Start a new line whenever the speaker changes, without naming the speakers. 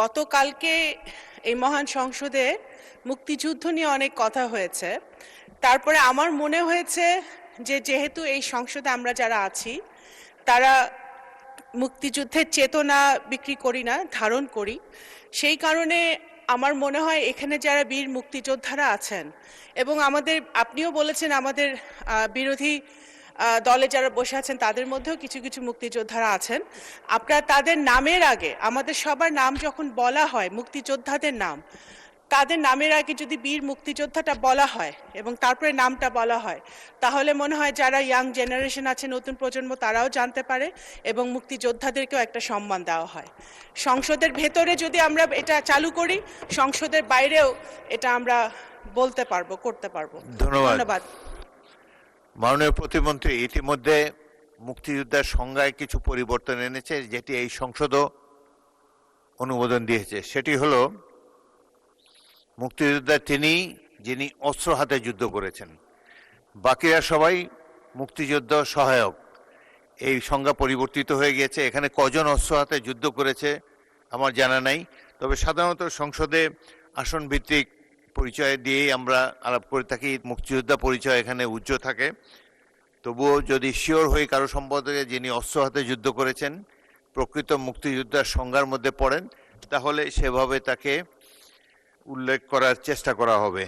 গতকালকে এই মহান সংসদে মুক্তিযুদ্ধ নিয়ে অনেক কথা হয়েছে। তারপরে আমার মনে হয়েছে যে যেহেতু এই সংসদে আমরা যারা আছি তারা মুক্তিযুদ্ধের চেতনা বিক্রি করি না, ধারণ করি। সেই কারণে আমার মনে হয় এখানে যারা বীর মুক্তিযোদ্ধারা আছেন এবং আপনিও বলেছেন আমাদের বিরোধী দলে যারা বসে আছেন তাদের মধ্যেও কিছু কিছু মুক্তিযোদ্ধারা আছেন। আপনারা তাদের নামের আগে, আমাদের সবার নাম যখন বলা হয়, মুক্তিযোদ্ধাদের নাম, তাদের নামের আগে যদি বীর মুক্তিযোদ্ধাটা বলা হয় এবং তারপরে নামটা বলা হয়, তাহলে মনে হয় যারা ইয়াং জেনারেশন আছে, নতুন প্রজন্ম, তারাও জানতে পারে এবং মুক্তিযোদ্ধাদেরকেও একটা সম্মান দেওয়া হয়। সংসদের ভেতরে যদি আমরা এটা চালু করি, সংসদের বাইরেও এটা আমরা বলতে পারবো, করতে পারবো। ধন্যবাদ।
মাননীয় প্রতিমন্ত্রী ইতিমধ্যে মুক্তিযোদ্ধার সংজ্ঞায় কিছু পরিবর্তন এনেছে, যেটি এই সংসদও অনুমোদন দিয়েছে। সেটি হলো মুক্তিযোদ্ধা তিনি যিনি অস্ত্র হাতে যুদ্ধ করেছেন, বাকিরা সবাই মুক্তিযুদ্ধ সহায়ক। এই সংজ্ঞা পরিবর্তিত হয়ে গিয়েছে। এখানে কজন অস্ত্র হাতে যুদ্ধ করেছে আমার জানা নাই, তবে সাধারণত সংসদে আসন ভিত্তিক পরিচয় দিয়েই আমরা আলাপ করে থাকি। মুক্তিযোদ্ধা পরিচয় এখানে উজ্জ্বল থাকে। তবুও যদি শিওর হয়ে কারো সম্পর্কে যিনি অস্ত্র হাতে যুদ্ধ করেছেন, প্রকৃত মুক্তিযোদ্ধার সংজ্ঞার মধ্যে পড়েন, তাহলে সেভাবে তাকে উল্লেখ করার চেষ্টা করা হবে।